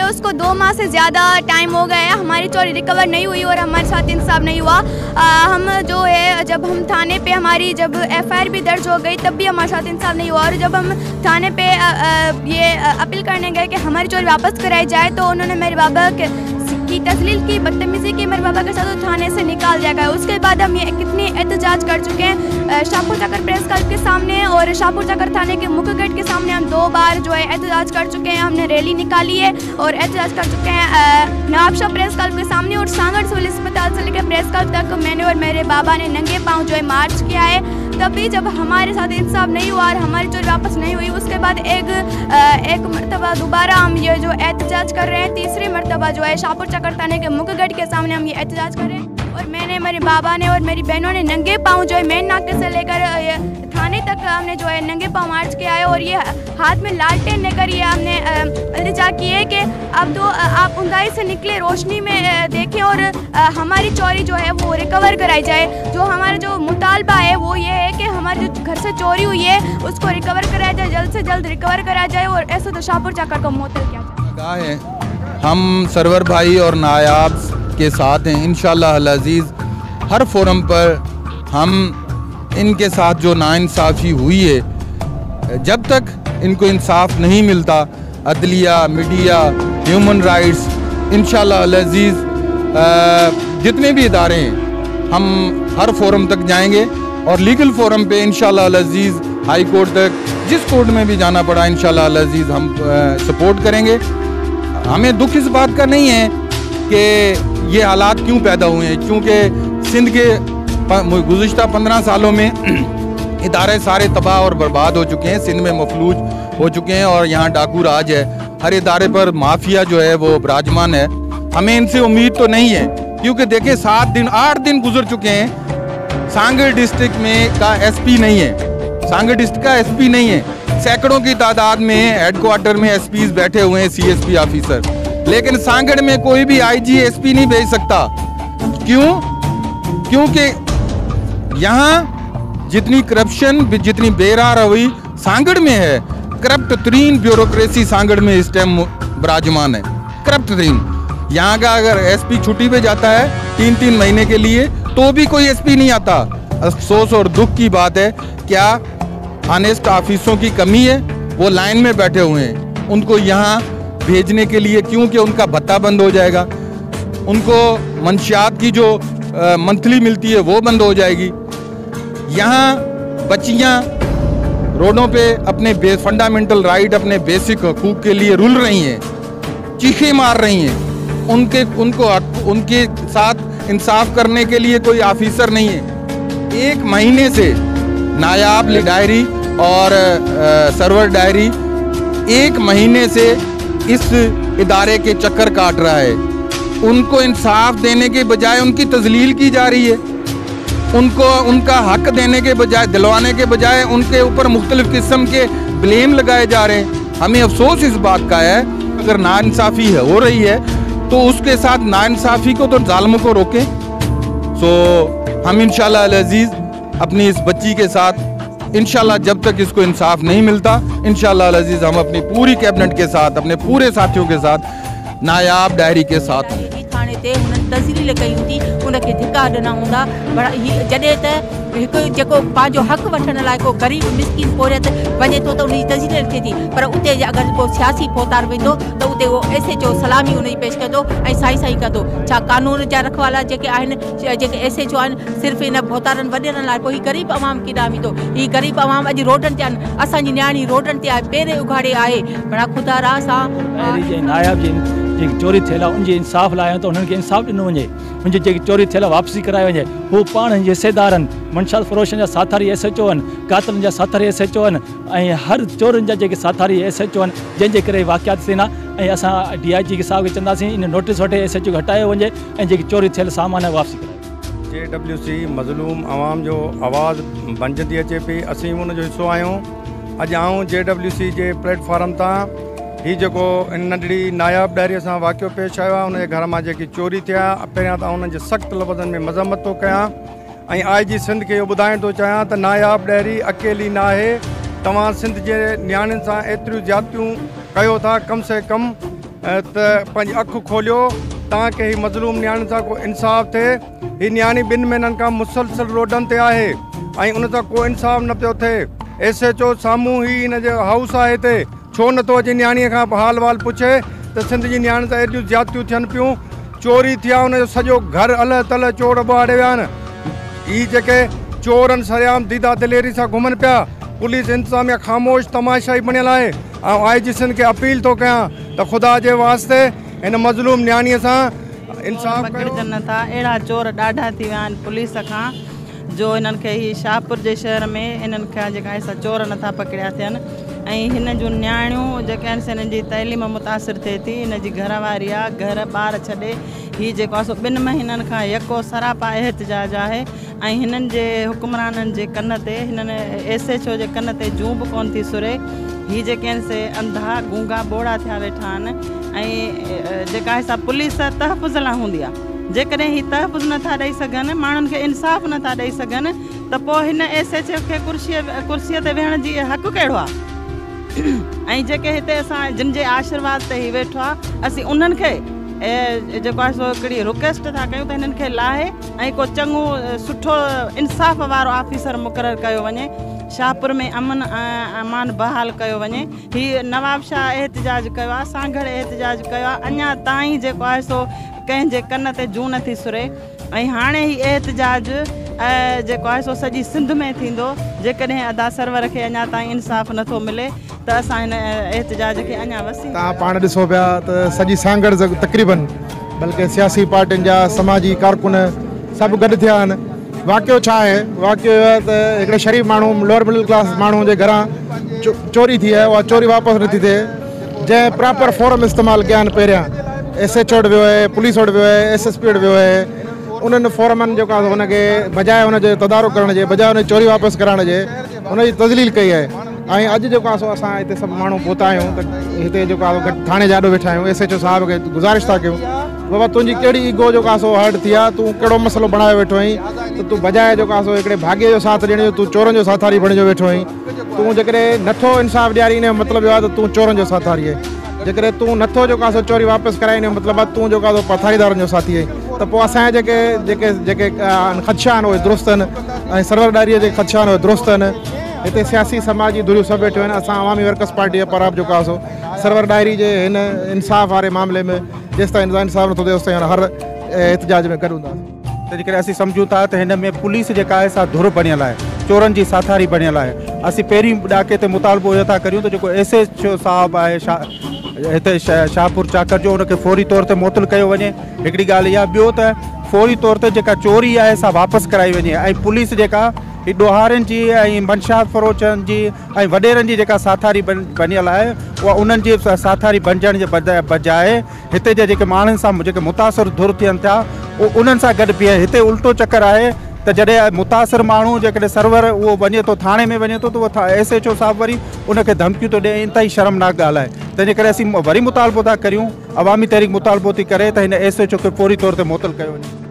उसको 2 माह से ज़्यादा टाइम हो गया है, हमारी चोरी रिकवर नहीं हुई और हमारे साथ इंसाफ नहीं हुआ। हम जो है जब हम थाने पे हमारी जब FIR भी दर्ज हो गई तब भी हमारे साथ इंसाफ नहीं हुआ और जब हम थाने पे ये अपील करने गए कि हमारी चोरी वापस कराई जाए तो उन्होंने मेरे बाबा की तस्लील की, बदतमीजी की मेरे बाबा के साथ, तो थाने से निकाल दिया गया। उसके बाद हम ये कितनी एहतजाज कर चुके हैं शाहपुर चक्कर प्रेस क्लब के सामने और शाहपुर चक्कर थाने के मुख्य गेट के सामने हम 2 बार जो है एहतजाज कर चुके हैं। हमने रैली निकाली है और एहतजाज कर चुके हैं नवाबशाह प्रेस क्लब के सामने और सांगड़ सिविल अस्पताल से लेकर प्रेस क्लब तक मैंने और मेरे बाबा ने नंगे पाँव जो है मार्च किया है। तभी जब हमारे साथ इंसाफ नहीं हुआ और हमारी चोरी वापस नहीं हुई, उसके बाद एक मरतबा दोबारा हम ये जो एहतजाज कर रहे हैं, तीसरी मरतबा जो है शाहपुर चक्कर थाने के मुख्य गेट के सामने हम ये एहतजाज कर रहे हैं। और मैंने, मेरे बाबा ने और मेरी बहनों ने नंगे पाँव जो है मेन नाके से लेकर थाने तक हमने जो है नंगे पाँव मार्च किया है और ये हाथ में लालटेन लेकर ये हमने इल्तिजा की है कि अब तो आप उंगाई से निकले रोशनी में देखें और हमारी चोरी जो है वो रिकवर कराई जाए। जो हमारा जो मुतालबा है वो ये है कि हमारे जो घर से चोरी हुई है उसको रिकवर कराया जाए, जल्द से जल्द रिकवर कराया जाए और ऐसे तो शाहपुर चक्कर को मुअत्तल किया जाए। हम सरवर भाई और नायाब के साथ हैं इंशाअल्लाह अल अज़ीज़। हर फोरम पर हम इनके साथ जो नाइंसाफ़ी हुई है, जब तक इनको इंसाफ नहीं मिलता, अदलिया, मीडिया, ह्यूमन राइट्स, इंशाअल्लाह अल अज़ीज़ जितने भी इदारे हैं हम हर फोरम तक जाएंगे और लीगल फोरम पे इंशाअल्लाह अल अज़ीज़ हाई कोर्ट तक, जिस कोर्ट में भी जाना पड़ा इंशाअल्लाह अल अज़ीज़ हम सपोर्ट करेंगे। हमें दुख इस बात का नहीं है कि ये हालात क्यों पैदा हुए हैं, क्योंकि सिंध के गुज़िश्ता 15 सालों में इदारे सारे तबाह और बर्बाद हो चुके हैं, सिंध में मफलूज हो चुके हैं और यहाँ डाकू राज है, हर इदारे पर माफिया जो है वो विराजमान है। हमें इनसे उम्मीद तो नहीं है, क्योंकि देखिए 8 दिन गुजर चुके हैं, सांगड़ डिस्ट्रिक्ट में का SP नहीं है, सांगड़ डिस्ट्रिक्ट का SP नहीं है। सैकड़ों की तादाद में हेडक्वार्टर में SPs बैठे हुए हैं, CSP ऑफिसर, लेकिन सांगड़ में कोई भी IG SP नहीं भेज सकता। क्यों? क्योंकि यहाँ जितनी करप्शन, जितनी बेरहमी सांगड़ में है, करप्ट तरीन ब्यूरोक्रेसी सांगड़ में इस टाइम विराजमान है, करप्ट तरीन। यहाँ का अगर SP छुट्टी पे जाता है 3-3 महीने के लिए तो भी कोई SP नहीं आता। अफसोस और दुख की बात है, क्या ऑनेस्ट ऑफिसरों की कमी है? वो लाइन में बैठे हुए हैं, उनको यहाँ भेजने के लिए, क्योंकि उनका भत्ता बंद हो जाएगा, उनको मंशियात की जो मंथली मिलती है वो बंद हो जाएगी। यहाँ बच्चियाँ रोडों पे अपने फंडामेंटल राइट, अपने बेसिक हकूक़ के लिए रुल रही हैं, चीखें मार रही हैं, उनके साथ इंसाफ करने के लिए कोई ऑफिसर नहीं है। 1 महीने से नायाब डायरी और सरवर डायरी 1 महीने से इस इदारे के चक्कर काट रहा है। उनको इंसाफ देने के बजाय उनकी तजलील की जा रही है। उनको उनका हक देने के बजाय, दिलवाने के बजाय उनके ऊपर मुख्तलिफ किस्म के ब्लेम लगाए जा रहे हैं। हमें अफसोस इस बात का है, अगर नाइंसाफ़ी हो रही है तो उसके साथ नाइंसाफ़ी को तो जालिमों को रोकें। सो हम इंशाल्लाह अल-अज़ीज़ अपनी इस बच्ची के साथ इंशाल्लाह जब तक इसको इंसाफ नहीं मिलता, इंशाल्लाह अल-अज़ीज़ हम अपनी पूरी कैबिनेट के साथ, अपने पूरे साथियों के साथ नायाब डायरी के साथ थाने ते हुननि तज़लील कई हूंदी, उनखे धिका ॾिना हूंदा। जॾहिं त हिकु जेको पंहिंजो हक़ वठण लाइ को ग़रीब मिसकिन पोरियत वञे थो त उनजी तज़लील थिए थी, पर उते अगरि को सियासी फोतार वेंदो त उते उहो SHO सलामी उनजी पेश कंदो ऐं साई साई कंदो। छा कानून जा रखवाला जेके आहिनि, जेके SHO आहिनि, सिर्फ़ु इन फोतारनि वॾेरनि लाइ, पोइ हीउ ग़रीब अवाम केॾांहुं वेंदो? हीउ ग़रीब अवाम अॼु रोडनि ते आहिनि, असांजी नियाणी रोडनि ते आहे, पेरे उघाड़े आहे। भला ख़ुदा रा सां नायाब जेकी चोरी थियल आहे उनजे इंसाफ़ लाइ त उन्हनि खे इंसाफ़ ॾिनो वञे, उनजी जेकी चोरी थियल आहे वापसी कराए वञे। हू पाण हिसेदार आहिनि, मंशात फ़रोशनि जा साथारी SHO आहिनि, कातलनि जा साथारी SHO आहिनि ऐं हर चोरनि जा जेके साथारी SHO आहिनि, जंहिंजे करे वाक़ियात थियनि ऐं असां DIG साहिब खे चवंदासीं इन नोटिस वठे SHO खे हटायो वञे ऐं जेकी चोरी थियल सामान आहे वापसी कराए। JWC मज़लूम आवाम जो आवाज़ बणजंदी अचे पई, असीं उनजो हिसो आहियूं। अॼु आऊं JWC जे प्लेटफॉर्म तां ही जेको इन नंढड़ी नायाब डायरीअ सां वाक़ियो पेश आयो आहे, उनजे घर मां जेकी चोरी थिया, पहिरियां त उन्हनि जे सख़्तु लफ़्ज़नि में मज़म्मत थो कयां ऐं IG सिंध खे इहो ॿुधाइण थो चाहियां त नायाब डायरी अकेली न आहे। तव्हां सिंध जे नियाणियुनि सां एतिरियूं ज़्यादतियूं कयो था, कम से कम त पंहिंजी अखि खोलियो, तव्हांखे ही मज़लूम नियाणियुनि सां को इंसाफ़ थिए। ही नियाणी 2 महीननि खां मुसलसल रोडनि ते आहे ऐं उन सां को इंसाफ़ न पियो थिए। SHO साम्हूं ही हिन जो हाउस आहे हिते, छो नथो अचे नियाणीअ खां हाल वाल पुछे त सिंध जी नियाणी सां एॾियूं ज़्यादतियूं थियनि पियूं, चोरी थिया, उनजो सॼो घर अल तल चोर ॿाड़े विया आहिनि। ही जेके चोरनि सरियाम दीदा दिलेरी सां घुमनि पिया, पुलिस इंतज़ामिया ख़ामोश तमाशाई बणियल आहे। ऐं IG सिंध खे अपील थो कयां त ख़ुदा जे वास्ते हिन मज़लूम नियाणीअ सां इंसाफ़ पकड़जनि नथा। अहिड़ा चोर ॾाढा थी विया आहिनि पुलिस खां, जो हिननि खे ही शाहपुर जे शहर में हिननि खां जेका ऐसा चोर नथा पकड़िया थियनि ऐं हिन जूं नियाणियूं जेके आहिनि हिननि जी तइलीम मुतासिर थिए थी। हिन जी घरवारी आहे, घर ॿार छॾे हीउ जेको आहे सो 2 महीननि खां यको सरापा एहतजाज आहे ऐं हिननि जे हुक्मराननि जे कन ते, हिननि SHO जे कन ते जूं बि कोन थी सुरे। हीअ जेके आहिनि से अंधा गूंगा बोड़ा थिया वेठा आहिनि ऐं जेका आहे पुलिस तहफ़ुज़ लाइ हूंदी आहे। जेकॾहिं हीअ तहफ़ुज़ नथा ॾेई सघनि, माण्हुनि खे इंसाफ़ नथा ॾेई सघनि, त पोइ हिन SHO खे कुर्सीअ ते वेहण जी हक़ु कहिड़ो आहे? ऐं जेके हिते असां जिन जे आशीर्वाद ते ही वेठो आहे, असीं उन्हनि खे जेको आहे सो हिकिड़ी रिक्वेस्ट था कयूं त हिननि खे लाहे ऐं को चङो सुठो इंसाफ़ वारो ऑफिसर मुक़ररु कयो वञे, शाहपुर में अमन अमान बहाल कयो वञे। हीअ नवाब शाह एहतजाज कयो आहे, सांगड़ एहतजाज कयो आहे, अञा ताईं जेको आहे सो कंहिंजे कन ते जूं नथी सुरे ऐं हाणे ही एहतजाज जेको आहे सो सॼी सिंध में थींदो। जेकॾहिं अदा सरवर खे अञा ताईं इंसाफ़ नथो मिले त असां हिन एहतजाज खे अञा वसी। तव्हां पाण ॾिसो पिया त सॼी सांगड़ तक़रीबन बल्कि सियासी पार्टियुनि जा, समाजी कारकुन सभु गॾु थिया आहिनि। वाक़ियो छा आहे? वाक़ियो आहे त हिकिड़े शरीफ़ माण्हू, लोअर मिडिल क्लास माण्हू जे घरां चोरी थी आहे, उहा चोरी वापसि नथी थिए। जंहिं प्रॉपर फोरम इस्तेमालु कया आहिनि, पहिरियां SHO वटि वियो आहे, पुलिस वटि वियो आहे, SSP वटि वियो आहे, उन्हनि फोरमनि जेका हुनखे बजाए हुनजे तदारुक करण जे, बजाए हुनजी चोरी वापसि कराइण जे, हुनजी तज़लील कई आहे। ऐं अॼु जेको आहे सो असां हिते सभु माण्हू पहुता आहियूं त हिते जेको आहे थाणे जाॾो वेठा आहियूं। SHO साहिब खे गुज़ारिश था कयूं, बाबा तुंहिंजी कहिड़ी ईगो जेको आहे सो हर्ट थी आहे, तूं कहिड़ो मसइलो बणायो वेठो आहीं त तूं बजाए जेको आहे सो हिकिड़े भाॻे जो साथ ॾियण जो तूं चोरनि जो साथारी बणिजो वेठो आहीं। तूं जेकॾहिं नथो इंसाफ़ ॾियारी, इन जो मतिलबु इहो आहे त तूं चोरनि जो साथारी आहे। जेकॾहिं तूं नथो जेको आहे सो चोरी वापसि कराए, इन जो मतिलबु आहे तूं जेको आहे सो पथारीदारनि जो साथी आहे। त पोइ असांजा जेके ख़दशा आहिनि उहे दुरुस्त आहिनि ऐं सरवर डायरीअ जे ख़दशा आहिनि उहे दुरुस्त आहिनि। हिते सियासी समाजी धुरियूं सभु वेठियूं आहिनि। असां अवामी वर्कर्स पार्टी जे पारां जेको आहे सो सरवर डायरी जे हिन इंसाफ़ वारे मामले में जेसि ताईं इंसाफ़ नथो थिए, तेसि ताईं हर एहतजाज में गॾु हूंदासीं। त जेकॾहिं असीं सम्झूं था त हिन में पुलिस जेका आहे सा धुर बणियल आहे, चोरनि जी साथारी बणियल आहे। असीं पहिरीं ॾाके ते मुतालबो इहो था करियूं त जेको SHO साहिबु आहे हिते शाहपुर चाकर जो, उनखे फौरी तौर ते मुअतल कयो वञे। हिकिड़ी ॻाल्हि इहा, ॿियो त फौरी तौर ते जेका चोरी आहे सा वापसि कराई वञे ऐं पुलिस जेका ही ॾोहारनि जी ऐं मंशात फ़रोशनि जी ऐं वॾेरनि जी जेका साथारी बणियल आहे, उहा उन्हनि जी साथारी बणिजण जे बजाए हिते जे जेके माण्हुनि सां जेके मुतासिर धुर थियनि था, उन्हनि सां गॾु बीहे। हिते उल्टो चकर आहे त जॾहिं मुतासिर माण्हू जेकॾहिं सर्वर उहो वञे थो थाणे में वञे थो त उहो SHO साहिबु वरी उनखे धमकियूं थो ॾिए, इंतई शर्मनाक ॻाल्हि आहे। तंहिंजे करे असीं वरी मुतालबो था करियूं, अवामी तहरीक मुतालबो थी करे त हिन SHO खे फौरी तौर ते मुअतल कयो वञे।